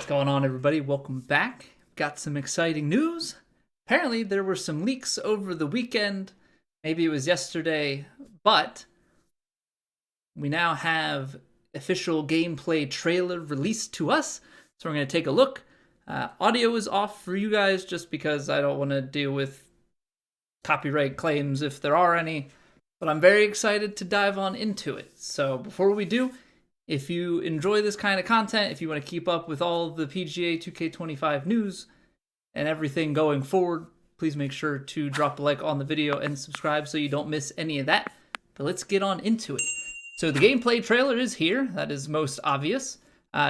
going on, everybody? Welcome back. Got some exciting news. Apparently, there were some leaks over the weekend. Maybe it was yesterday, but we now have official gameplay trailer released to us. So we're going to take a look. Audio is off for you guys just because I don't want to deal with copyright claims if there are any. But I'm very excited to dive on into it. So before we do, if you enjoy this kind of content, if you want to keep up with all the PGA 2K25 news and everything going forward, please make sure to drop a like on the video and subscribe so you don't miss any of that. But let's get on into it. So the gameplay trailer is here. That is most obvious.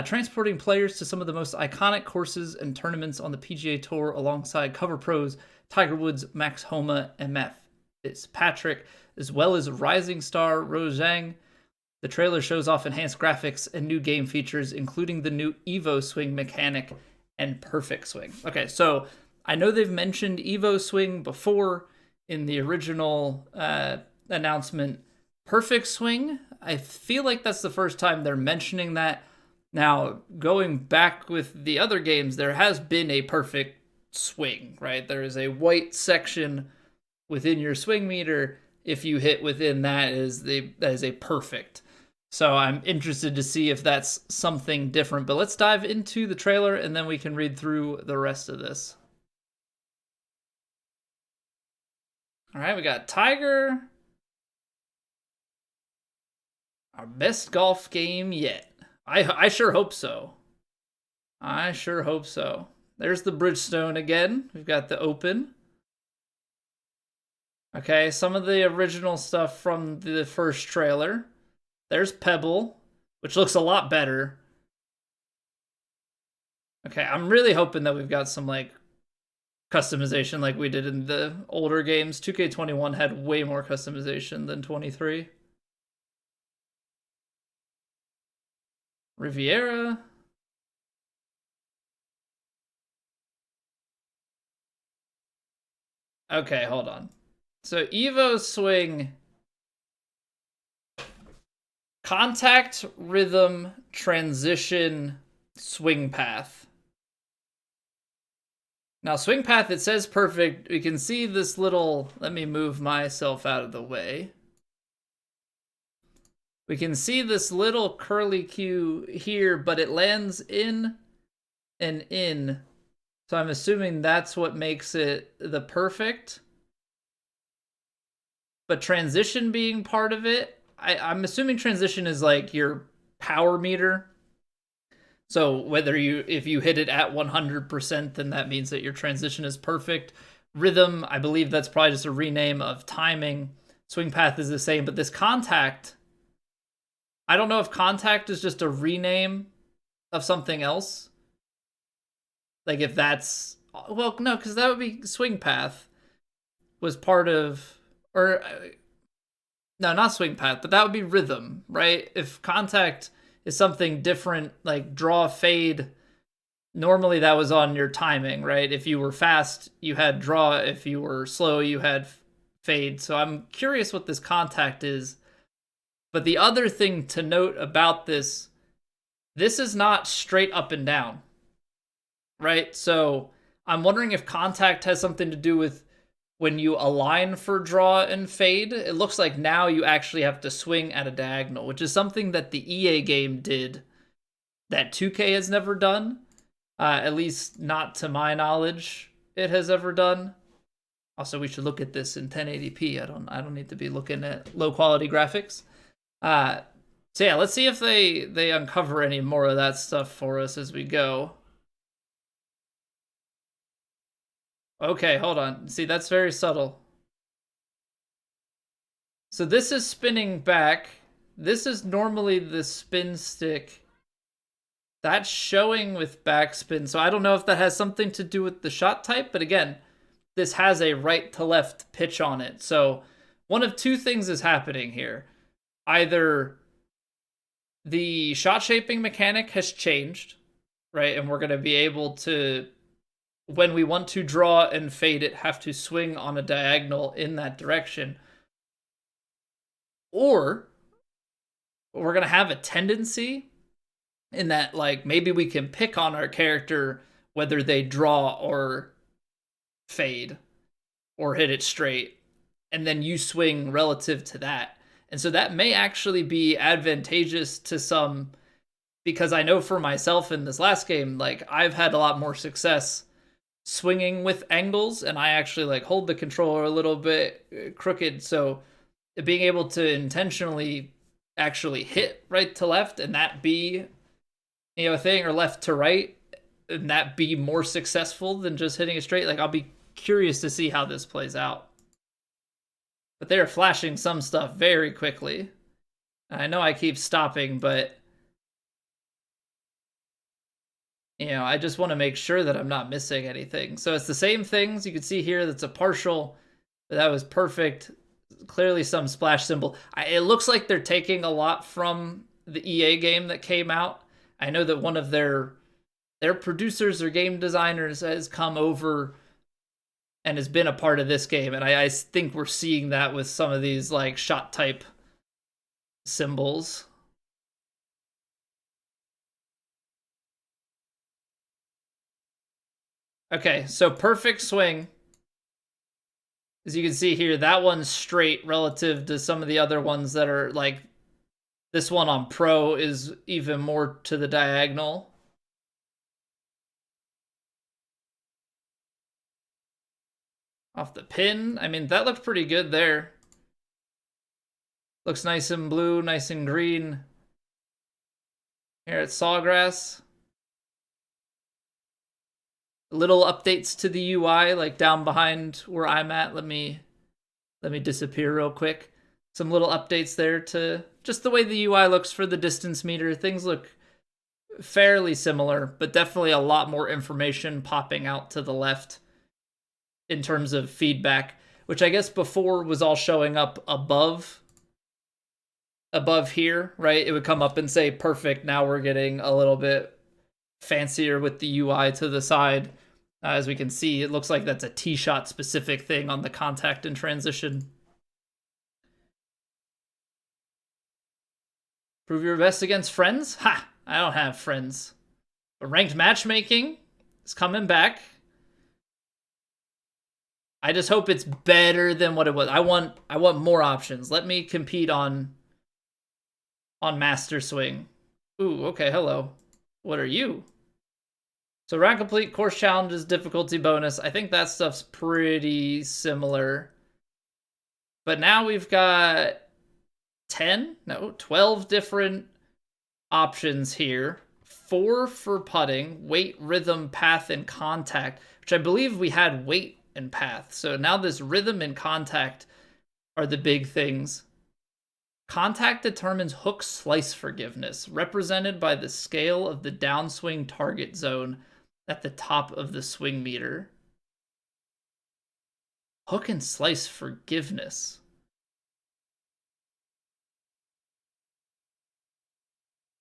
Transporting players to some of the most iconic courses and tournaments on the PGA Tour alongside cover pros Tiger Woods, Max Homa, and Matt Fitzpatrick, as well as rising star Rose Zhang. The trailer shows off enhanced graphics and new game features, including the new EvoSwing mechanic and Perfect Swing. Okay, so I know they've mentioned EvoSwing before in the original announcement. Perfect Swing, I feel like that's the first time they're mentioning that. Now, going back with the other games, there has been a perfect swing, right? There is a white section within your swing meter. If you hit within that is a perfect. So I'm interested to see if that's something different. But let's dive into the trailer and then we can read through the rest of this. All right, we got Tiger. Our best golf game yet. I sure hope so. I sure hope so. There's the Bridgestone again. We've got the Open. Okay, some of the original stuff from the first trailer. There's Pebble, which looks a lot better. Okay, I'm really hoping that we've got some, like, customization like we did in the older games. 2K21 had way more customization than 23. Riviera. Okay, hold on. So EvoSwing, contact, rhythm, transition, swing path. Now, swing path, it says perfect. We can see this little, let me move myself out of the way. We can see this little curly cue here, but it lands in and in. So I'm assuming that's what makes it the perfect. But transition being part of it, I'm assuming transition is like your power meter. So whether if you hit it at 100%, then that means that your transition is perfect. Rhythm, I believe that's probably just a rename of timing. Swing path is the same, but this contact, I don't know if contact is just a rename of something else. Like if that's, well, no, because that would be swing path was part of, or no, not swing path, but that would be rhythm, right? If contact is something different, like draw, fade, normally that was on your timing, right? If you were fast, you had draw. If you were slow, you had fade. So I'm curious what this contact is. But the other thing to note about this is not straight up and down, right? So I'm wondering if contact has something to do with when you align for draw and fade. It looks like now you actually have to swing at a diagonal, which is something that the EA game did that 2K has never done. At least not to my knowledge it has ever done. Also, we should look at this in 1080p. I don't need to be looking at low quality graphics. So yeah, let's see if they uncover any more of that stuff for us as we go. Okay, hold on. See, that's very subtle. So this is spinning back. This is normally the spin stick. That's showing with backspin. So I don't know if that has something to do with the shot type, but again, this has a right to left pitch on it. So one of two things is happening here. Either the shot shaping mechanic has changed, right? And we're going to be able to, when we want to draw and fade it, have to swing on a diagonal in that direction. Or we're going to have a tendency in that like maybe we can pick on our character whether they draw or fade or hit it straight, and then you swing relative to that. And so that may actually be advantageous to some, because I know for myself in this last game, like I've had a lot more success swinging with angles, and I actually like hold the controller a little bit crooked. So being able to intentionally actually hit right to left and that be, a thing, or left to right and that be more successful than just hitting it straight. Like I'll be curious to see how this plays out. But they're flashing some stuff very quickly. I know I keep stopping, but I just want to make sure that I'm not missing anything. So it's the same things. You can see here that's a partial, but that was perfect. Clearly some splash symbol. It looks like they're taking a lot from the EA game that came out. I know that one of their producers or game designers has come over and has been a part of this game, and I think we're seeing that with some of these like shot type symbols. Okay, so perfect swing. As you can see here, that one's straight relative to some of the other ones that are like, this one on Pro is even more to the diagonal. Off the pin, I mean, that looked pretty good there. Looks nice and blue, nice and green. Here at Sawgrass. Little updates to the UI, like down behind where I'm at. Let me disappear real quick. Some little updates there to just the way the UI looks for the distance meter. Things look fairly similar, but definitely a lot more information popping out to the left in terms of feedback, which I guess before was all showing up above here, right? It would come up and say perfect. Now we're getting a little bit fancier with the UI to the side. As we can see, it looks like that's a tee shot specific thing on the contact and transition. Prove your best against friends? Ha! I don't have friends. But ranked matchmaking is coming back. I just hope it's better than what it was. I want more options. Let me compete on Master Swing. Ooh, okay, hello. What are you? So round complete, course challenges, difficulty bonus. I think that stuff's pretty similar. But now we've got 12 different options here. 4 for putting, weight, rhythm, path, and contact, which I believe we had weight and path. So now this rhythm and contact are the big things. Contact determines hook slice forgiveness, represented by the scale of the downswing target zone at the top of the swing meter. Hook and slice forgiveness.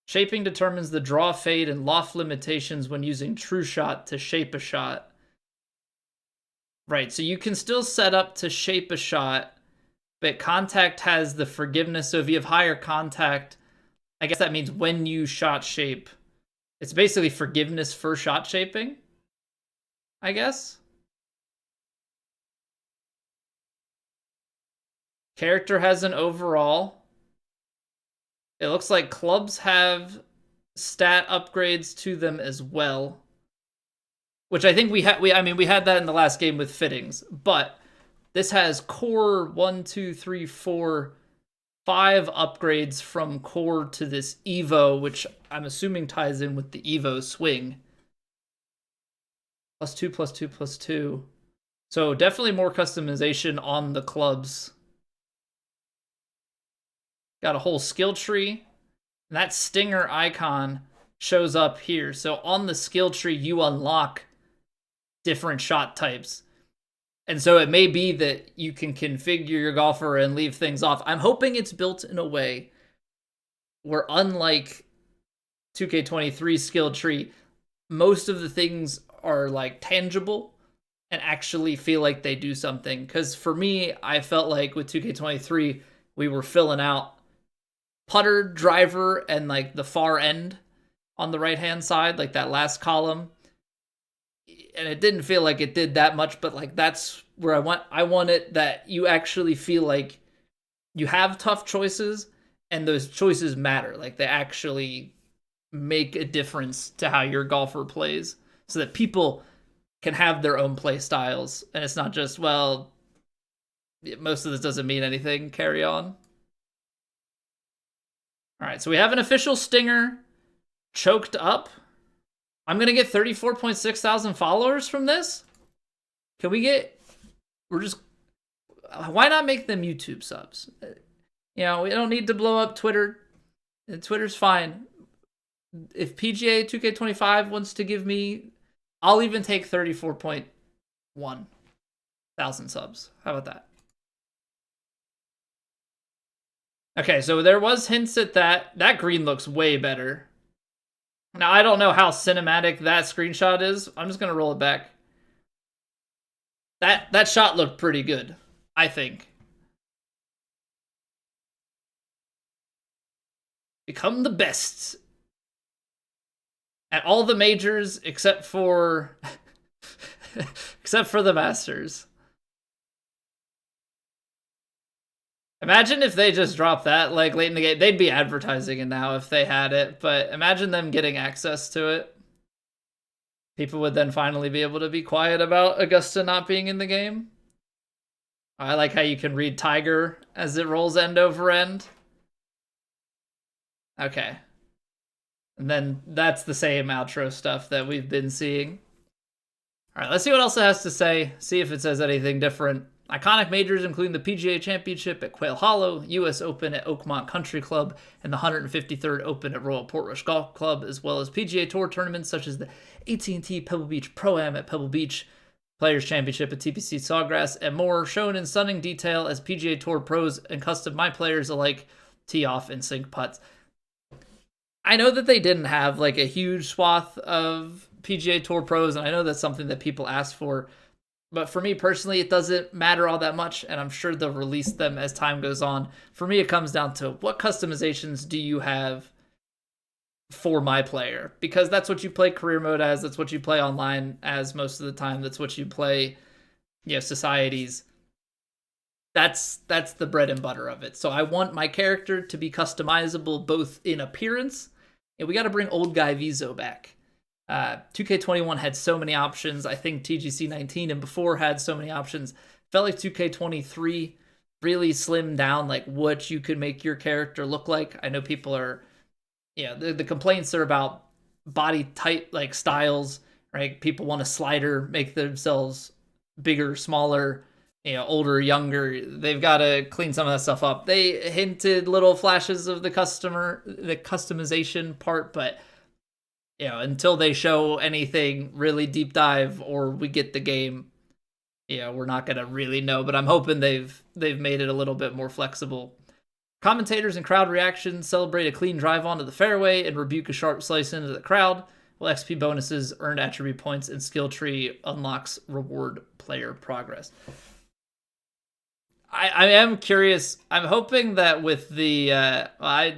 Shaping determines the draw, fade, and loft limitations when using true shot to shape a shot. Right, so you can still set up to shape a shot, but contact has the forgiveness. So if you have higher contact, I guess that means when you shot shape, it's basically forgiveness for shot shaping, I guess. Character has an overall. It looks like clubs have stat upgrades to them as well, which I think we had that in the last game with fittings, but this has core 1, 2, 3, 4, 5 upgrades from core to this Evo, which I'm assuming ties in with the EvoSwing. +2, +2, +2. So definitely more customization on the clubs. Got a whole skill tree. And that stinger icon shows up here. So on the skill tree, you unlock different shot types. And so it may be that you can configure your golfer and leave things off. I'm hoping it's built in a way where, unlike 2K23 skill tree, most of the things are like tangible and actually feel like they do something. Because for me, I felt like with 2K23, we were filling out putter, driver, and like the far end on the right-hand side, like that last column. And it didn't feel like it did that much, but like that's where I want it that you actually feel like you have tough choices and those choices matter. Like they actually make a difference to how your golfer plays so that people can have their own play styles. And it's not just, well, most of this doesn't mean anything, carry on. All right, so we have an official stinger choked up. I'm going to get 34.6 thousand followers from this. Can we get, why not make them YouTube subs? You know, we don't need to blow up Twitter. Twitter's fine. If PGA 2K25 wants to give me, I'll even take 34.1 thousand subs. How about that? Okay, so there was hints at that. That green looks way better. Now, I don't know how cinematic that screenshot is. I'm just going to roll it back. That shot looked pretty good, I think. Become the best at all the majors except for except for the Masters. Imagine if they just dropped that like late in the game. They'd be advertising it now if they had it, but imagine them getting access to it. People would then finally be able to be quiet about Augusta not being in the game. I like how you can read Tiger as it rolls end over end. Okay. And then that's the same outro stuff that we've been seeing. All right, let's see what else it has to say. See if it says anything different. Iconic majors including the PGA Championship at Quail Hollow, US Open at Oakmont Country Club, and the 153rd Open at Royal Portrush Golf Club, as well as PGA Tour tournaments such as the AT&T Pebble Beach Pro-Am at Pebble Beach, Players Championship at TPC Sawgrass, and more, shown in stunning detail as PGA Tour pros and custom my players alike tee off and sink putts. I know that they didn't have like a huge swath of PGA Tour pros, and I know that's something that people ask for. But for me personally, it doesn't matter all that much, and I'm sure they'll release them as time goes on. For me, it comes down to what customizations do you have for my player? Because that's what you play career mode as, that's what you play online as most of the time, that's what you play, you know, societies. That's the bread and butter of it. So I want my character to be customizable both in appearance, and we got to bring old guy Vizo back. 2K21 had so many options. I think TGC 19 and before had so many options. Felt like 2K23 really slimmed down like what you could make your character look like. I know people are, yeah, the complaints are about body type like styles, right? People want a slider, make themselves bigger, smaller, you know, older, younger. They've got to clean some of that stuff up. They hinted little flashes of the customization part, but you know, until they show anything really deep dive or we get the game, you know, we're not gonna really know. But I'm hoping they've made it a little bit more flexible. Commentators and crowd reactions celebrate a clean drive onto the fairway and rebuke a sharp slice into the crowd, while XP bonuses, earned attribute points, and skill tree unlocks reward player progress. I am curious. I'm hoping that with the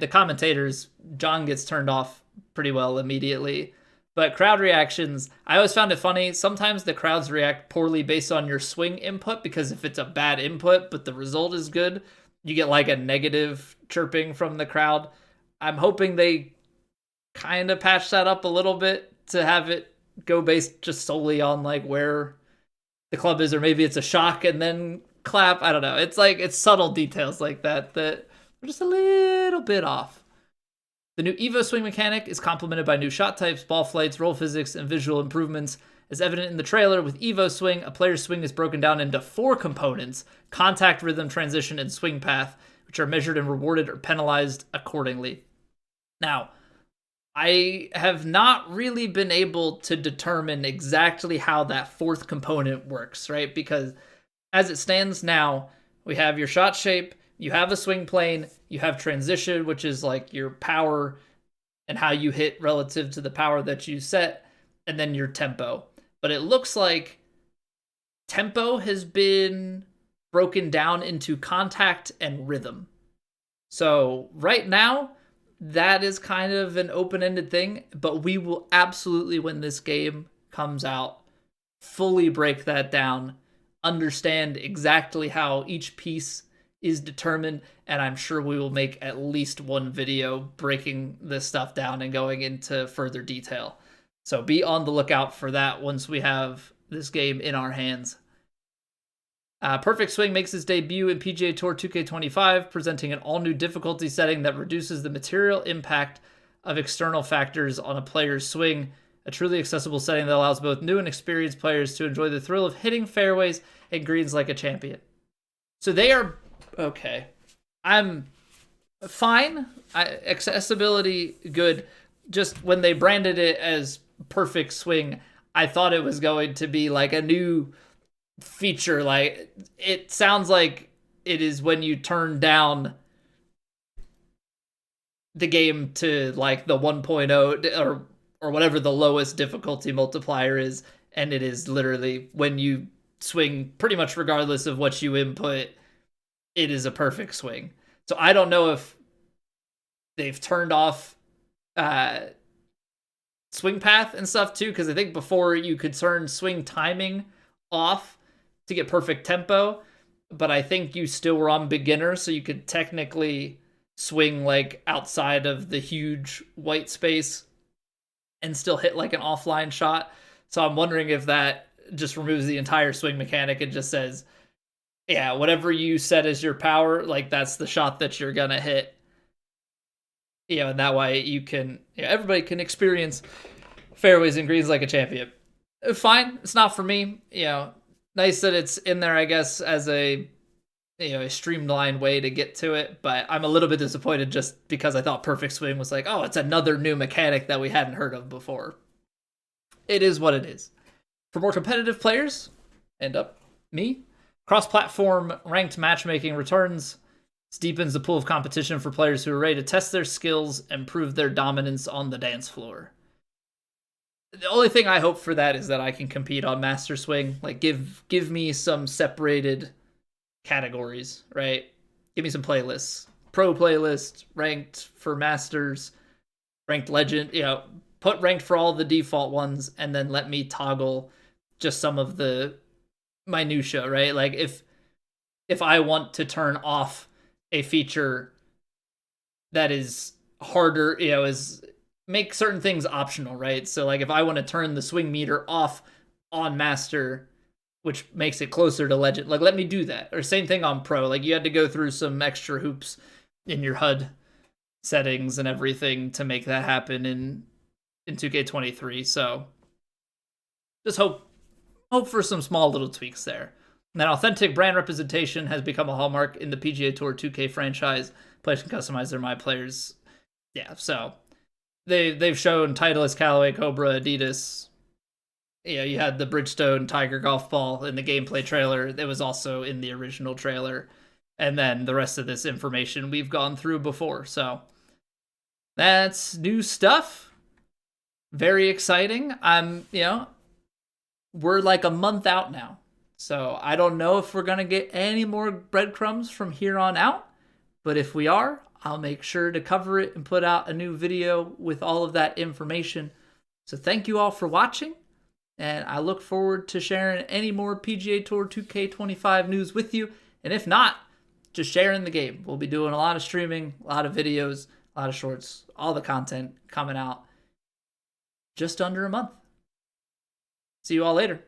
commentators, John gets turned off pretty well immediately. But crowd reactions, I always found it funny. Sometimes the crowds react poorly based on your swing input, because if it's a bad input but the result is good, you get like a negative chirping from the crowd. I'm hoping they kind of patch that up a little bit to have it go based just solely on like where the club is, or maybe it's a shock and then clap. I don't know. It's like, it's subtle details like that are just a little bit off. The new EvoSwing mechanic is complemented by new shot types, ball flights, roll physics, and visual improvements. As evident in the trailer, with EvoSwing, a player's swing is broken down into 4 components: contact, rhythm, transition, and swing path, which are measured and rewarded or penalized accordingly. Now, I have not really been able to determine exactly how that 4th component works, right? Because as it stands now, we have your shot shape, you have a swing plane, you have transition, which is like your power and how you hit relative to the power that you set, and then your tempo. But it looks like tempo has been broken down into contact and rhythm. So right now, that is kind of an open-ended thing, but we will absolutely, when this game comes out, fully break that down, understand exactly how each piece is determined, and I'm sure we will make at least one video breaking this stuff down and going into further detail. So be on the lookout for that once we have this game in our hands. Perfect Swing makes its debut in PGA Tour 2K25, presenting an all-new difficulty setting that reduces the material impact of external factors on a player's swing, a truly accessible setting that allows both new and experienced players to enjoy the thrill of hitting fairways and greens like a champion. So they are okay. I'm fine. Accessibility, good. Just when they branded it as Perfect Swing, I thought it was going to be like a new feature. Like, it sounds like it is when you turn down the game to like the 1.0 or whatever the lowest difficulty multiplier is, and it is literally when you swing pretty much regardless of what you input, it is a perfect swing. So I don't know if they've turned off swing path and stuff too, because I think before you could turn swing timing off to get perfect tempo, but I think you still were on beginner, so you could technically swing like outside of the huge white space and still hit like an offline shot. So I'm wondering if that just removes the entire swing mechanic and just says, yeah, whatever you set as your power, like that's the shot that you're gonna hit. You know, and that way you can, everybody can experience fairways and greens like a champion. Fine, it's not for me. You know, nice that it's in there, I guess, as a a streamlined way to get to it, but I'm a little bit disappointed just because I thought Perfect Swing was like, oh, it's another new mechanic that we hadn't heard of before. It is what it is. For more competitive players, me, cross-platform ranked matchmaking returns. This deepens the pool of competition for players who are ready to test their skills and prove their dominance on the dance floor. The only thing I hope for that is that I can compete on Master Swing. Like, give me some separated categories, right? Give me some playlists. Pro playlist, ranked for Masters, ranked Legend, put ranked for all the default ones, and then let me toggle just some of the minutia, right? Like if I want to turn off a feature that is harder, is make certain things optional, right? So like if I want to turn the swing meter off on Master, which makes it closer to Legend, like let me do that. Or same thing on Pro. Like you had to go through some extra hoops in your HUD settings and everything to make that happen in 2K23. So just hope for some small little tweaks there. And then authentic brand representation has become a hallmark in the PGA Tour 2K franchise. Players can customize their My Players. Yeah, so they've shown Titleist, Callaway, Cobra, Adidas. You had the Bridgestone Tiger golf ball in the gameplay trailer. It was also in the original trailer. And then the rest of this information we've gone through before. So that's new stuff. Very exciting. We're like a month out now. So I don't know if we're going to get any more breadcrumbs from here on out. But if we are, I'll make sure to cover it and put out a new video with all of that information. So thank you all for watching. And I look forward to sharing any more PGA Tour 2K25 news with you. And if not, just sharing the game. We'll be doing a lot of streaming, a lot of videos, a lot of shorts, all the content coming out just under a month. See you all later.